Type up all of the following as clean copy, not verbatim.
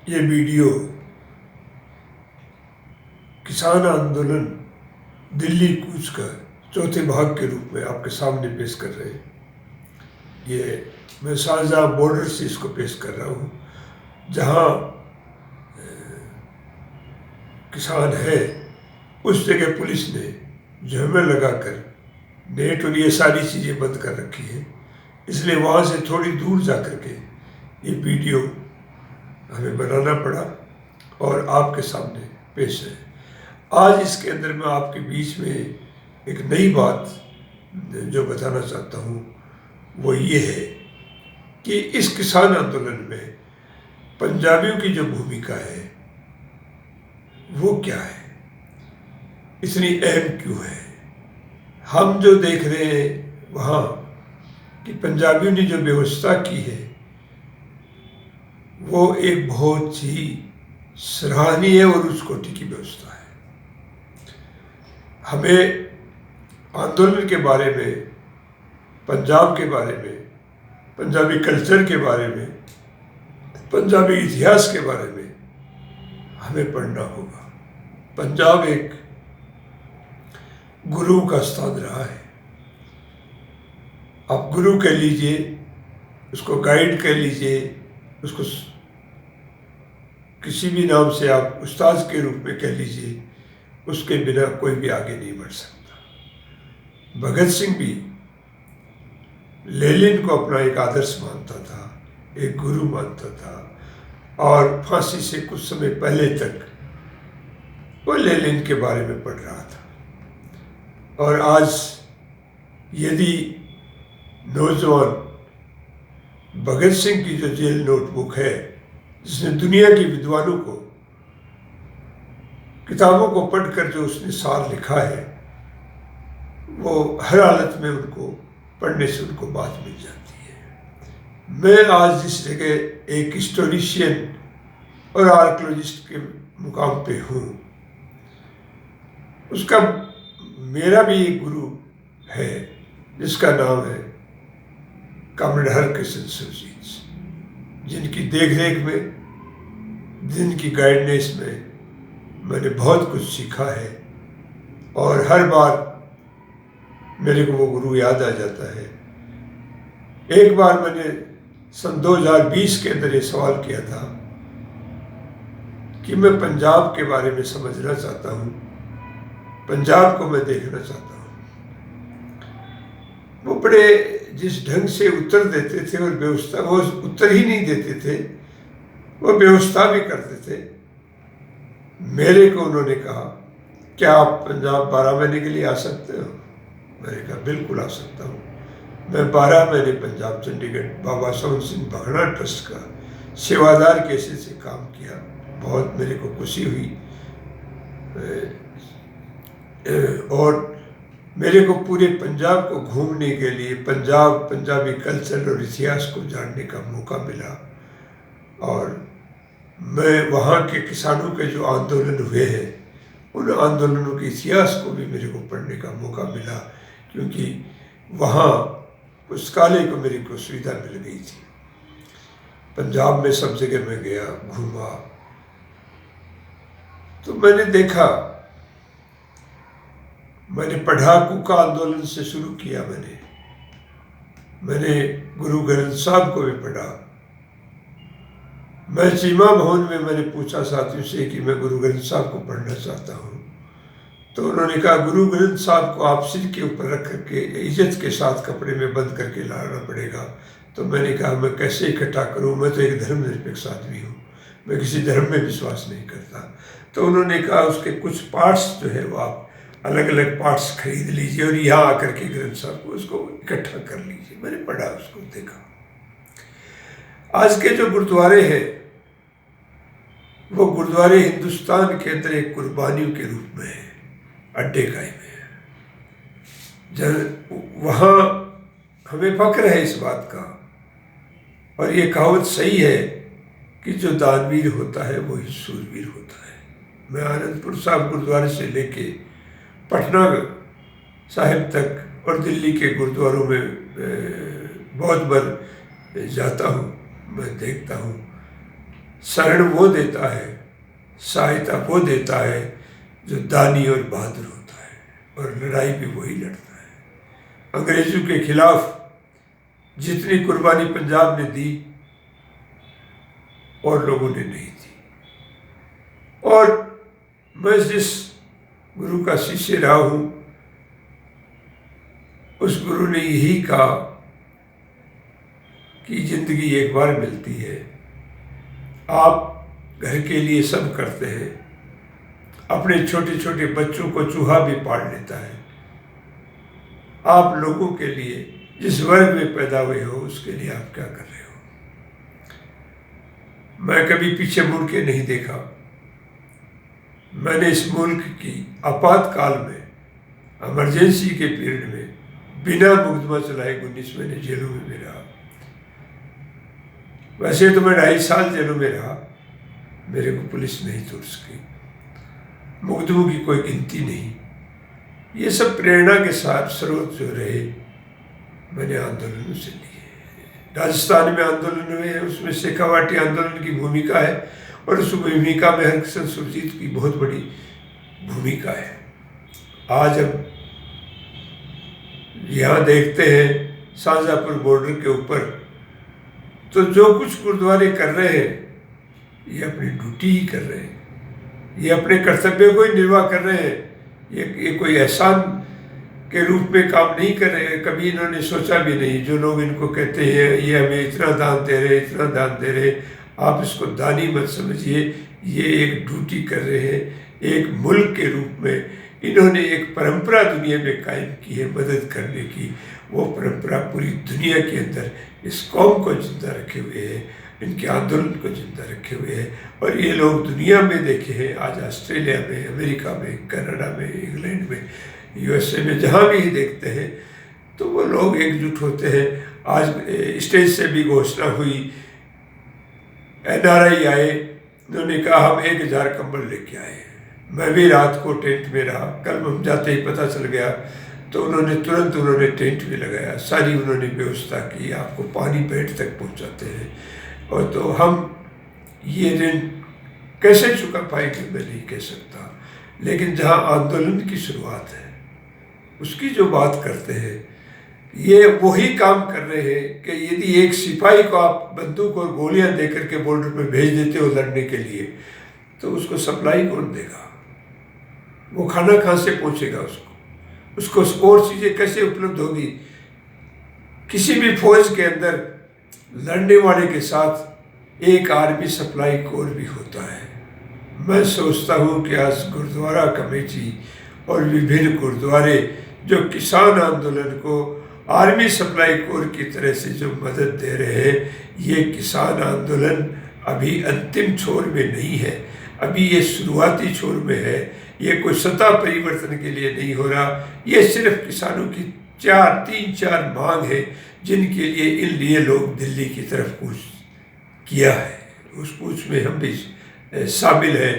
ये वीडियो किसान आंदोलन दिल्ली कूच का चौथे भाग के रूप में आपके सामने पेश कर रहे हैं। ये मैं शाहजहाँ बॉर्डर से इसको पेश कर रहा हूँ, जहाँ किसान है उस जगह पुलिस ने जहमें लगाकर नेट और ये सारी चीज़ें बंद कर रखी हैं। इसलिए वहाँ से थोड़ी दूर जा कर के ये वीडियो हमें बनाना पड़ा और आपके सामने पेश है। आज इसके अंदर मैं आपके बीच में एक नई बात जो बताना चाहता हूँ वो ये है कि इस किसान आंदोलन में पंजाबियों की जो भूमिका है वो क्या है, इतनी अहम क्यों है। हम जो देख रहे हैं वहाँ कि पंजाबियों ने जो व्यवस्था की है वो एक बहुत ही सराहनीय और उच्च कोटि की व्यवस्था है। हमें आंदोलन के बारे में, पंजाब के बारे में, पंजाबी कल्चर के बारे में, पंजाबी इतिहास के बारे में हमें पढ़ना होगा। पंजाब एक गुरु का स्थान रहा है। आप गुरु कह लीजिए, उसको गाइड कह लीजिए, उसको किसी भी नाम से आप उस्ताद के रूप में कह लीजिए, उसके बिना कोई भी आगे नहीं बढ़ सकता। भगत सिंह भी लेनिन को अपना एक आदर्श मानता था, एक गुरु मानता था और फांसी से कुछ समय पहले तक वो लेनिन के बारे में पढ़ रहा था। और आज यदि नौजवान भगत सिंह की जो जेल नोटबुक है, जिसने दुनिया के विद्वानों को किताबों को पढ़कर जो उसने सार लिखा है, वो हर हालत में उनको पढ़ने से उनको बात मिल जाती है। मैं आज जिस जगह एक हिस्टोरिशियन और आर्कियोलॉजिस्ट के मुकाम पे हूँ, उसका मेरा भी एक गुरु है जिसका नाम है कॉमरेड हरकिशन सुरजीत, जिनकी देखरेख में, जिनकी गाइडेंस में मैंने बहुत कुछ सीखा है और हर बार मेरे को वो गुरु याद आ जाता है। एक बार मैंने सन 2020 के अंदर ये सवाल किया था कि मैं पंजाब के बारे में समझना चाहता हूँ, पंजाब को मैं देखना चाहता हूँ। वो बड़े जिस ढंग से उत्तर देते थे और व्यवस्था, वो उत्तर ही नहीं देते थे, वो व्यवस्था भी करते थे। मेरे को उन्होंने कहा, क्या आप पंजाब 12 महीने के लिए आ सकते हो? मैंने कहा बिल्कुल आ सकता हूँ। मैं 12 महीने पंजाब चंडीगढ़ बाबा सोहन सिंह भाखड़ा ट्रस्ट का सेवादार कैसे से काम किया। बहुत मेरे को खुशी हुई और मेरे को पूरे पंजाब को घूमने के लिए, पंजाबी कल्चर और इतिहास को जानने का मौका मिला। और मैं वहाँ के किसानों के जो आंदोलन हुए हैं, उन आंदोलनों के इतिहास को भी मेरे को पढ़ने का मौका मिला, क्योंकि वहाँ पुस्तकालय को मेरे को सुविधा मिल गई थी। पंजाब में सब जगह मैं गया, घूमा, तो मैंने देखा, मैंने पढ़ा, कुका आंदोलन से शुरू किया। मैंने गुरु ग्रंथ साहब को भी पढ़ा। मैं चीमा भवन में मैंने पूछा साथियों से कि मैं गुरु ग्रंथ साहब को पढ़ना चाहता हूँ, तो उन्होंने कहा गुरु ग्रंथ साहब को आप सिर के ऊपर रख करके इज्जत के साथ कपड़े में बंद करके लाना पड़ेगा। तो मैंने कहा मैं कैसे इकट्ठा करूँ, मैं तो एक धर्मनिरपेक्ष आदमी हूँ, मैं किसी धर्म में विश्वास नहीं करता। तो उन्होंने कहा उसके कुछ पार्ट्स जो है वो आप अलग अलग पार्ट्स खरीद लीजिए और यहाँ आकर के ग्रंथ साहब को उसको इकट्ठा कर लीजिए। मैंने पढ़ा, उसको देखा। आज के जो गुरुद्वारे हैं, वो गुरुद्वारे हिंदुस्तान के अंदर एक कुर्बानियों के रूप में है, अड्डे कायम है। वहाँ हमें फख्र है इस बात का, और ये कहावत सही है कि जो दानवीर होता है वही सूरवीर होता है। मैं आनंदपुर साहब गुरुद्वारे से लेके पटना साहिब तक और दिल्ली के गुरुद्वारों में बहुत बार जाता हूँ, मैं देखता हूँ शरण वो देता है, सहायता वो देता है जो दानी और बहादुर होता है, और लड़ाई भी वही लड़ता है। अंग्रेजों के खिलाफ जितनी कुर्बानी पंजाब ने दी और लोगों ने नहीं दी। और मैं जिस गुरु का शिष्य रहा हूं, उस गुरु ने यही कहा कि जिंदगी एक बार मिलती है, आप घर के लिए सब करते हैं, अपने छोटे छोटे बच्चों को चूहा भी पाल लेता है, आप लोगों के लिए जिस वर्ग में पैदा हुए हो उसके लिए आप क्या कर रहे हो। मैं कभी पीछे मुड़ के नहीं देखा। मैंने इस मुल्क की आपातकाल में, इमरजेंसी के पीरियड में बिना मुकदमा चलाए 19 महीने जेलों में भी रहा। वैसे तो मैं 2.5 साल जेलों में रहा, मेरे को पुलिस नहीं तोड़ सकी, मुकदमों की कोई गिनती नहीं। ये सब प्रेरणा के साथ स्रोत जो रहे मैंने आंदोलनों से लिए। राजस्थान में आंदोलन हुए, उसमें शेखावाटी आंदोलन की भूमिका है, और उस भूमिका में हरकिशन सुरजीत की बहुत बड़ी भूमिका है। आज अब यहाँ देखते हैं शाहजहाँपुर बॉर्डर के ऊपर, तो जो कुछ गुरुद्वारे कर रहे हैं ये अपनी ड्यूटी ही कर रहे हैं, ये अपने कर्तव्य को ही निर्वाह कर रहे हैं। ये कोई एहसान के रूप में काम नहीं कर रहे। कभी इन्होंने सोचा भी नहीं, जो लोग इनको कहते हैं ये हमें इतना दान दे रहे, इतना दान दे रहे, आप इसको दानी मत समझिए, ये एक ड्यूटी कर रहे हैं। एक मुल्क के रूप में इन्होंने एक परंपरा दुनिया में कायम की है मदद करने की। वो परंपरा पूरी दुनिया के अंदर इस कौम को जिंदा रखे हुए है, इनके आंदोलन को जिंदा रखे हुए हैं। और ये लोग दुनिया में देखे हैं, आज ऑस्ट्रेलिया में, अमेरिका में, कनाडा में, इंग्लैंड में, यूएसए में, जहाँ भी देखते हैं तो वो लोग एकजुट होते हैं। आज स्टेज से भी घोषणा हुई, NRI आए, उन्होंने कहा हम 1000 कंबल लेके आए। मैं भी रात को टेंट में रहा, कल हम जाते ही पता चल गया तो उन्होंने तुरंत टेंट भी लगाया, सारी उन्होंने व्यवस्था की, आपको पानी पेट तक पहुंचाते हैं। और तो हम ये ऋण कैसे चुका पाएंगे मैं नहीं कह सकता, लेकिन जहाँ आंदोलन की शुरुआत है उसकी जो बात करते हैं, ये वही काम कर रहे हैं कि यदि एक सिपाही को आप बंदूक और गोलियां दे करके बॉर्डर पे भेज देते हो लड़ने के लिए, तो उसको सप्लाई कौन देगा, वो खाना कहाँ से पहुंचेगा, उसको और चीज़ें कैसे उपलब्ध होगी। किसी भी फौज के अंदर लड़ने वाले के साथ एक आर्मी सप्लाई कोर भी होता है। मैं सोचता हूँ कि आज गुरुद्वारा कमेटी और विभिन्न गुरुद्वारे जो किसान आंदोलन को आर्मी सप्लाई कोर की तरह से जो मदद दे रहे हैं, ये किसान आंदोलन अभी अंतिम छोर में नहीं है, अभी ये शुरुआती छोर में है। ये कोई सत्ता परिवर्तन के लिए नहीं हो रहा, ये सिर्फ किसानों की 3-4 मांग है जिनके लिए इन लिए लोग दिल्ली की तरफ कूच किया है। उस कूच में हम भी शामिल हैं।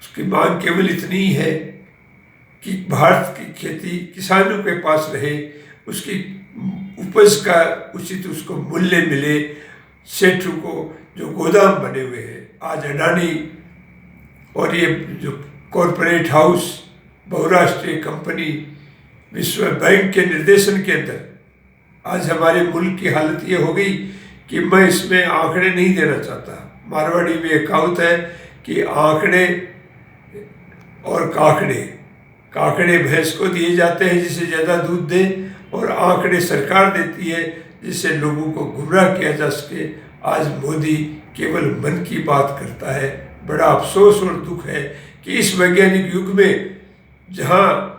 उसकी मांग केवल इतनी है कि भारत की खेती किसानों के पास रहे, उसकी उपज का उचित उसको मूल्य मिले, सेठों को जो गोदाम बने हुए हैं। आज अडानी और ये जो कॉरपोरेट हाउस, बहुराष्ट्रीय कंपनी, विश्व बैंक के निर्देशन के अंदर आज हमारे मुल्क की हालत ये हो गई कि मैं इसमें आंकड़े नहीं देना चाहता। मारवाड़ी में एक कहावत है कि आंकड़े और काकड़े भैंस को दिए जाते हैं जिससे ज़्यादा दूध दे, और आंकड़े सरकार देती है जिससे लोगों को गुमराह किया जा सके। आज मोदी केवल मन की बात करता है। बड़ा अफसोस और दुख है कि इस वैज्ञानिक युग में जहाँ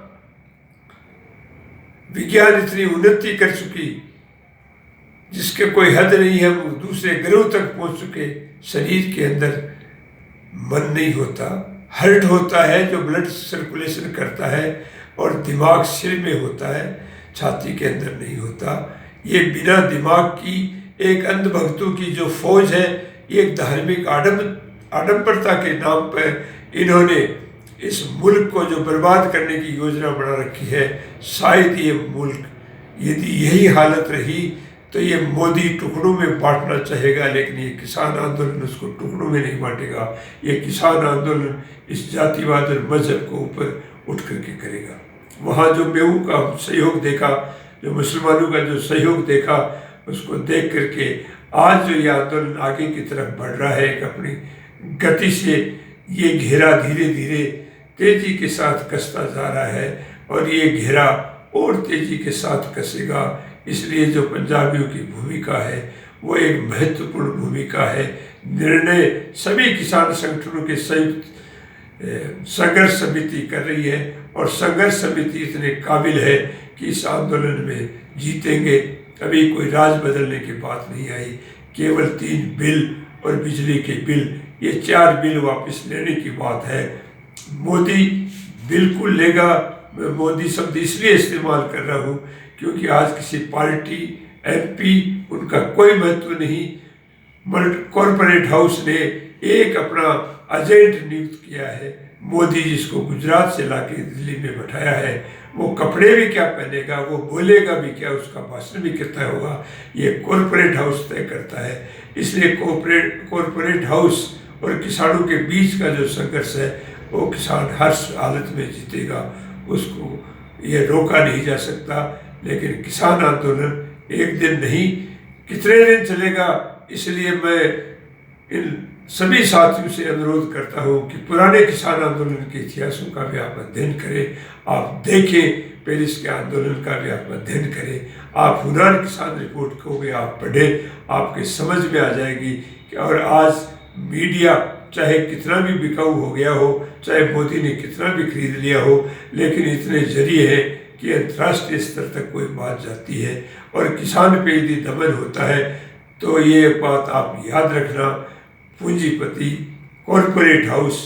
विज्ञान इतनी उन्नति कर चुकी जिसके कोई हद नहीं है, वो दूसरे ग्रह तक पहुँच चुके, शरीर के अंदर मन नहीं होता। हार्ट होता है जो ब्लड सर्कुलेशन करता है, और दिमाग सिर में होता है, छाती के अंदर नहीं होता। ये बिना दिमाग की एक अंधभक्तों की जो फौज है, एक धार्मिक आडंबरता के नाम पर इन्होंने इस मुल्क को जो बर्बाद करने की योजना बना रखी है। शायद ये मुल्क यदि यही हालत रही तो ये मोदी टुकड़ों में बांटना चाहेगा, लेकिन ये किसान आंदोलन उसको टुकड़ों में नहीं बांटेगा। ये किसान आंदोलन इस जातिवाद और मजहब को ऊपर उठ करके करेगा। वहाँ जो बेऊ का सहयोग देखा, जो मुसलमानों का जो सहयोग देखा, उसको देख करके आज जो ये आंदोलन आगे की तरफ बढ़ रहा है, एक अपनी गति से ये घेरा धीरे धीरे तेजी के साथ कसता जा रहा है और ये घेरा और तेजी के साथ कसेगा। इसलिए जो पंजाबियों की भूमिका है वो एक महत्वपूर्ण भूमिका है। निर्णय सभी किसान संगठनों के संयुक्त संघर्ष समिति कर रही है और संघर्ष समिति इतने काबिल है कि इस आंदोलन में जीतेंगे। अभी कोई राज बदलने की बात नहीं आई, केवल 3 बिल और बिजली के बिल, ये 4 बिल वापस लेने की बात है। मोदी बिल्कुल लेगा। मैं मोदी शब्द इसलिए इस्तेमाल कर रहा हूँ क्योंकि आज किसी पार्टी, MP उनका कोई महत्व नहीं। कॉरपोरेट हाउस ने एक अपना एजेंट नियुक्त किया है। मोदी जिसको गुजरात से लाके दिल्ली में बैठाया है, वो कपड़े भी क्या पहनेगा, वो बोलेगा भी क्या, उसका भाषण भी कितना होगा, ये कॉरपोरेट हाउस तय करता है। इसलिए कॉरपोरेट हाउस और किसानों के बीच का जो संघर्ष है वो किसान हर हालत में जीतेगा, उसको ये रोका नहीं जा सकता। लेकिन किसान आंदोलन एक दिन नहीं, कितने दिन चलेगा। इसलिए मैं इन सभी साथियों से अनुरोध करता हूँ कि पुराने किसान आंदोलन के इतिहासों का भी आप अध्ययन करें, आप देखें, पेरिस के आंदोलन का भी आप अध्ययन करें, आप हुनान किसान रिपोर्ट को भी आप पढ़ें, आपके समझ में आ जाएगी कि। और आज मीडिया चाहे कितना भी बिकाऊ हो गया हो, चाहे मोदी ने कितना भी खरीद लिया हो, लेकिन इतने जरिए हैं कि अंतर्राष्ट्रीय स्तर तक कोई बात जाती है और किसान पे यदि दमन होता है तो ये बात आप याद रखना, पूंजीपति कॉरपोरेट हाउस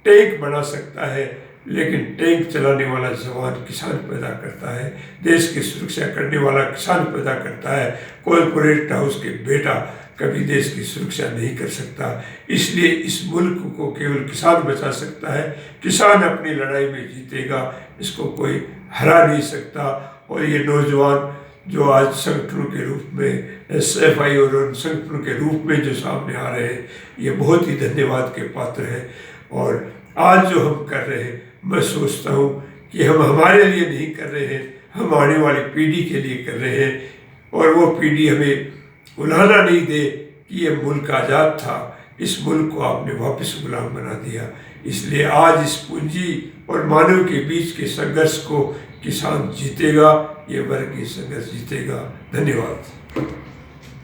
टैंक बना सकता है, लेकिन टैंक चलाने वाला जवान किसान पैदा करता है, देश की सुरक्षा करने वाला किसान पैदा करता है। कॉरपोरेट हाउस के बेटा कभी देश की सुरक्षा नहीं कर सकता। इसलिए इस मुल्क को केवल किसान बचा सकता है। किसान अपनी लड़ाई में जीतेगा, इसको कोई हरा नहीं सकता। और ये नौजवान जो आज संगठनों के रूप में SFI और उन संगठनों के रूप में जो सामने आ रहे हैं, ये बहुत ही धन्यवाद के पात्र हैं। और आज जो हम कर रहे हैं, मैं सोचता हूँ कि हम हमारे लिए नहीं कर रहे हैं, हम आने वाली पीढ़ी के लिए कर रहे हैं। और वो पीढ़ी हमें उलाहना नहीं दे कि ये मुल्क आज़ाद था, इस मुल्क को आपने वापस गुलाम बना दिया। इसलिए आज इस पूंजी और मानव के बीच के संघर्ष को किसान जीतेगा, ये वर्गीय संघर्ष जीतेगा। धन्यवाद।